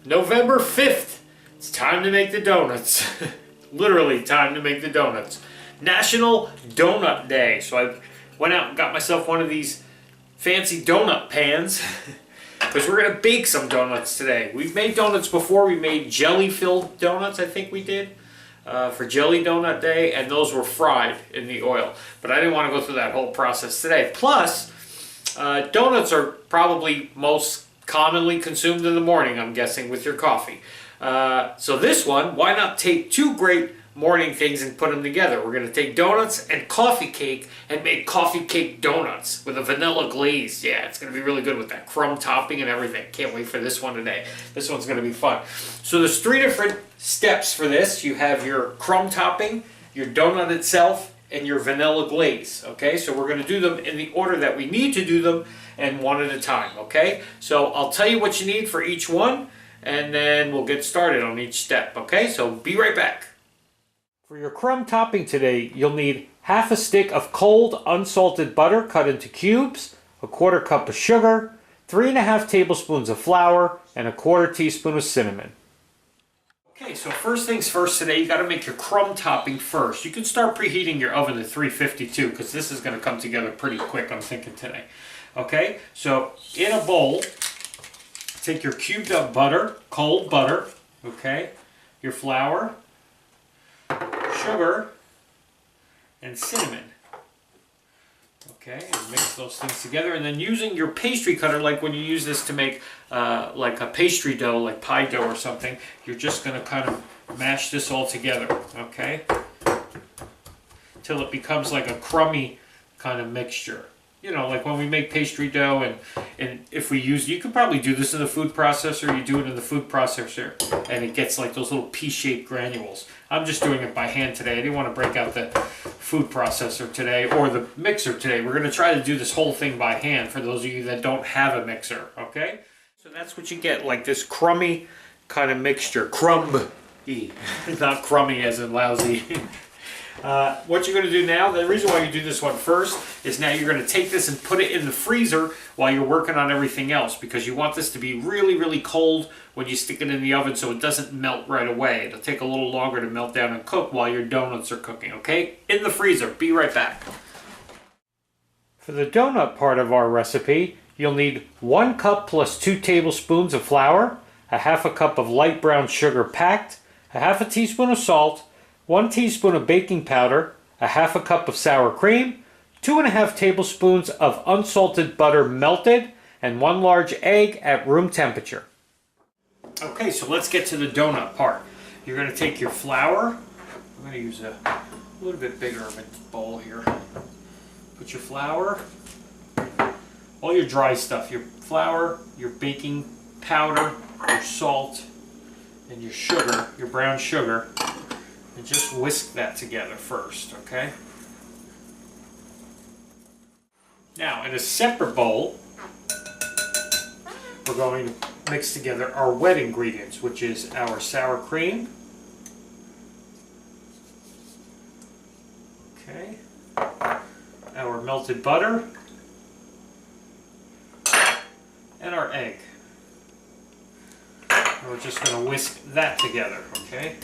November 5th. It's time to make the donuts. Literally time to make the donuts. National Donut Day. So I went out and got myself one of these fancy donut pans because we're going to bake some donuts today. We've made donuts before. We made jelly-filled donuts, I think we did, for Jelly Donut Day, and those were fried in the oil. But I didn't want to go through that whole process today. Plus, donuts are probably most commonly consumed in the morning, I'm guessing, with your coffee. So this one, why not take two great morning things and put them together? We're going to take donuts and coffee cake and make coffee cake donuts with a vanilla glaze. Yeah, it's going to be really good with that crumb topping and everything. Can't wait for this one today. This one's going to be fun. So there's three different steps for this. You have your crumb topping, your donut itself, and your vanilla glaze. Okay, so we're going to do them in the order that we need to do them and one at a time. Okay, so I'll tell you what you need for each one and then we'll get started on each step. Okay, so be right back. For your crumb topping today, you'll need half a stick of cold unsalted butter cut into cubes, a quarter cup of sugar, 3½ tablespoons of flour, and a quarter teaspoon of cinnamon. Okay, so first things first today, you got to make your crumb topping first. You can start preheating your oven to 352 because this is going to come together pretty quick, I'm thinking today. Okay, so in a bowl, take your cubed up butter, cold butter, okay, your flour, sugar, and cinnamon. Okay, and mix those things together, and then using your pastry cutter, like when you use this to make like a pastry dough, like pie dough or something, you're just going to kind of mash this all together, okay, till it becomes like a crummy kind of mixture. You know, like when we make pastry dough, and if we use, you could probably do this in the food processor. You do it in the food processor, and it gets like those little pea-shaped granules. I'm just doing it by hand today. I didn't want to break out the food processor today or the mixer today. We're going to try to do this whole thing by hand for those of you that don't have a mixer, okay? So that's what you get, like this crummy kind of mixture. Crumb-y, not crummy as in lousy. What you're going to do now, the reason why you do this one first is now you're going to take this and put it in the freezer while you're working on everything else, because you want this to be really, really cold when you stick it in the oven so it doesn't melt right away. It'll take a little longer to melt down and cook while your donuts are cooking, okay? In the freezer. Be right back. For the donut part of our recipe, you'll need 1 cup plus 2 tablespoons of flour, a half a cup of light brown sugar packed, a half a teaspoon of salt, 1 teaspoon of baking powder, a half a cup of sour cream, 2½ tablespoons of unsalted butter melted, and 1 large egg at room temperature. Okay, so let's get to the donut part. You're going to take your flour. I'm going to use a little bit bigger of a bowl here. Put your flour, all your dry stuff, your flour, your baking powder, your salt, and your sugar, your brown sugar. And just whisk that together first, okay? Now, in a separate bowl, we're going to mix together our wet ingredients, which is our sour cream, okay, our melted butter, and our egg. And we're just going to whisk that together, okay?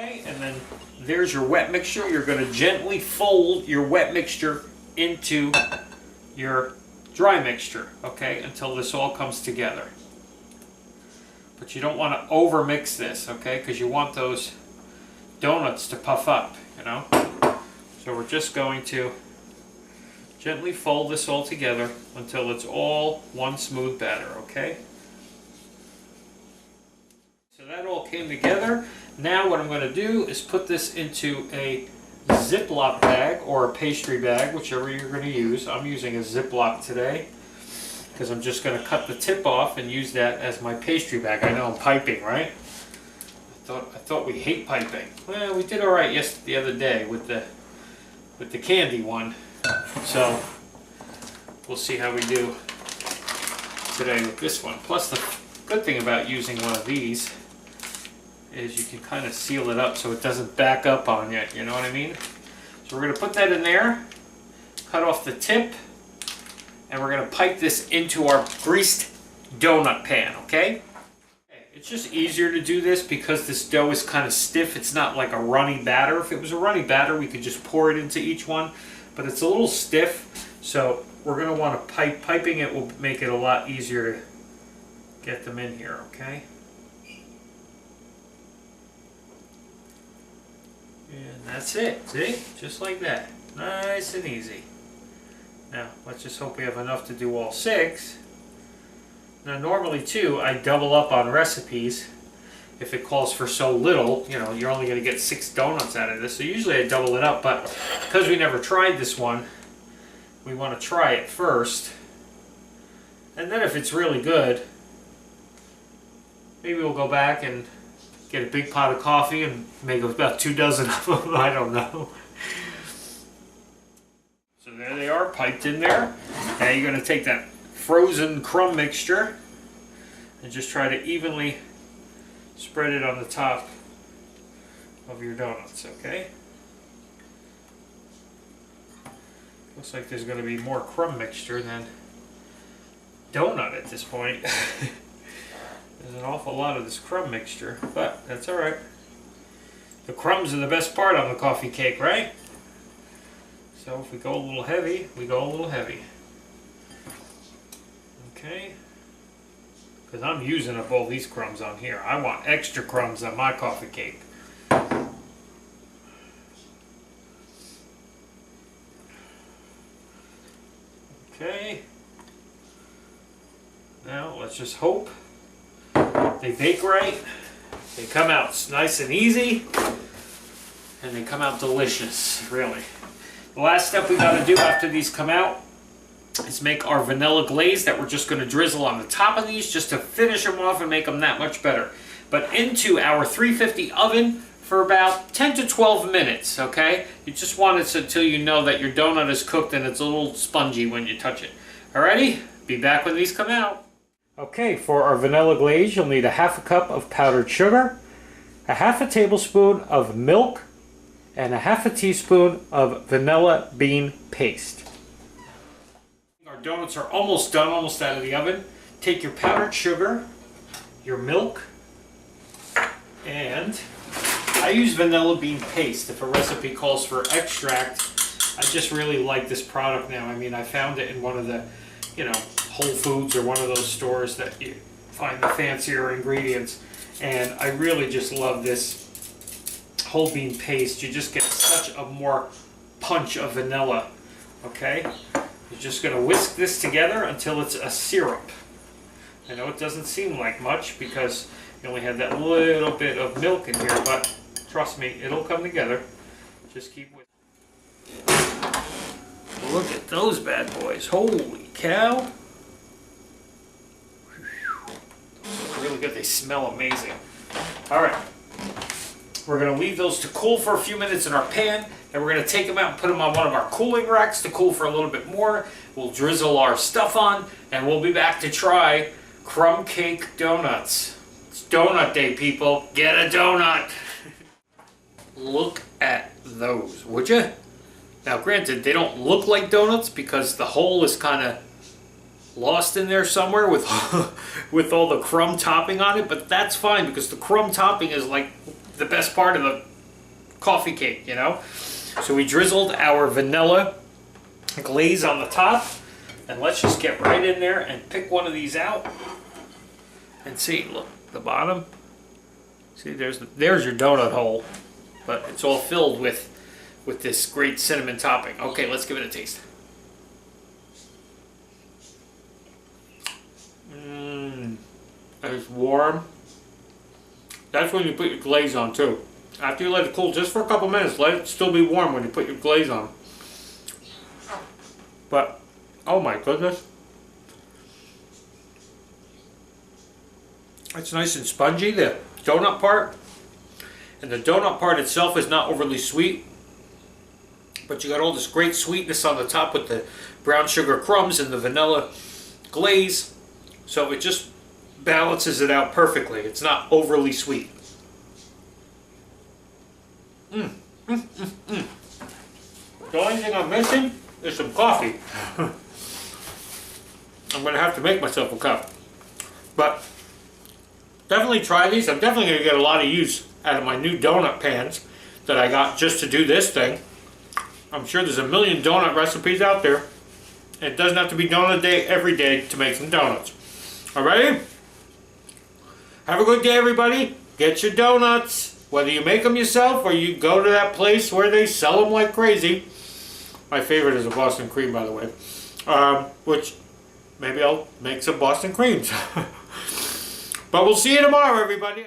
And then there's your wet mixture. You're going to gently fold your wet mixture into your dry mixture, okay, until this all comes together. But you don't want to over mix this, okay, because you want those donuts to puff up, you know. So we're just going to gently fold this all together until it's all one smooth batter, okay. So that all came together. Now what I'm going to do is put this into a Ziploc bag or a pastry bag, whichever you're going to use. I'm using a Ziploc today because I'm just going to cut the tip off and use that as my pastry bag. I know I'm piping, right? I thought we hate piping. Well, we did all right the other day with the candy one. So we'll see how we do today with this one. Plus, the good thing about using one of these is you can kind of seal it up so it doesn't back up on you, you know what I mean? So we're going to put that in there, cut off the tip, and we're going to pipe this into our greased donut pan, okay? It's just easier to do this because this dough is kind of stiff. It's not like a runny batter. If it was a runny batter, we could just pour it into each one, but it's a little stiff, so we're going to want to piping it will make it a lot easier to get them in here, okay? And that's it, see? Just like that. Nice and easy. Now, let's just hope we have enough to do all 6. Now normally too, I double up on recipes if it calls for so little. You know, you're only going to get 6 donuts out of this, so usually I double it up, but because we never tried this one, we want to try it first. And then if it's really good, maybe we'll go back and get a big pot of coffee and make about 2 dozen of them. I don't know. So there they are, piped in there. Now you're going to take that frozen crumb mixture and just try to evenly spread it on the top of your donuts, okay? Looks like there's going to be more crumb mixture than donut at this point. There's an awful lot of this crumb mixture, but that's alright. The crumbs are the best part on the coffee cake, right? So if we go a little heavy, we go a little heavy. Okay, because I'm using up all these crumbs on here. I want extra crumbs on my coffee cake. Okay, now let's just hope they bake right, they come out nice and easy, and they come out delicious, really. The last step we got to do after these come out is make our vanilla glaze that we're just going to drizzle on the top of these just to finish them off and make them that much better. But into our 350 oven for about 10 to 12 minutes, okay? You just want it until you know that your donut is cooked and it's a little spongy when you touch it. Alrighty, be back when these come out. Okay, for our vanilla glaze, you'll need a ½ cup of powdered sugar, a ½ tablespoon of milk, and a ½ teaspoon of vanilla bean paste. Our donuts are almost done, almost out of the oven. Take your powdered sugar, your milk, and I use vanilla bean paste. If a recipe calls for extract, I just really like this product now. I mean, I found it in one of the, you know, Whole Foods or one of those stores that you find the fancier ingredients, and I really just love this whole bean paste. You just get such a more punch of vanilla, okay? You're just going to whisk this together until it's a syrup. I know it doesn't seem like much because you only have that little bit of milk in here, but trust me, it'll come together. Just keep whisking. Look at those bad boys. Holy cow. Really good. They smell amazing. All right. We're going to leave those to cool for a few minutes in our pan, and we're going to take them out and put them on one of our cooling racks to cool for a little bit more. We'll drizzle our stuff on, and we'll be back to try crumb cake donuts. It's donut day, people. Get a donut. Look at those, would you? Now, granted, they don't look like donuts because the hole is kind of lost in there somewhere with with all the crumb topping on it, but that's fine because the crumb topping is like the best part of the coffee cake, you know? So we drizzled our vanilla glaze on the top, and let's just get right in there and pick one of these out and see. Look, the bottom. See, there's your donut hole, but it's all filled with this great cinnamon topping. Okay, let's give it a taste. It's warm. That's when you put your glaze on too. After you let it cool just for a couple minutes, let it still be warm when you put your glaze on. But, oh my goodness. It's nice and spongy, the donut part. And the donut part itself is not overly sweet. But you got all this great sweetness on the top with the brown sugar crumbs and the vanilla glaze. So it just balances it out perfectly. It's not overly sweet. The only thing I'm missing is some coffee. I'm going to have to make myself a cup. But definitely try these. I'm definitely going to get a lot of use out of my new donut pans that I got just to do this thing. I'm sure there's a million donut recipes out there. It doesn't have to be donut day every day to make some donuts. Alrighty? Have a good day, everybody. Get your donuts. Whether you make them yourself or you go to that place where they sell them like crazy. My favorite is a Boston cream, by the way. Which, maybe I'll make some Boston creams. But we'll see you tomorrow, everybody.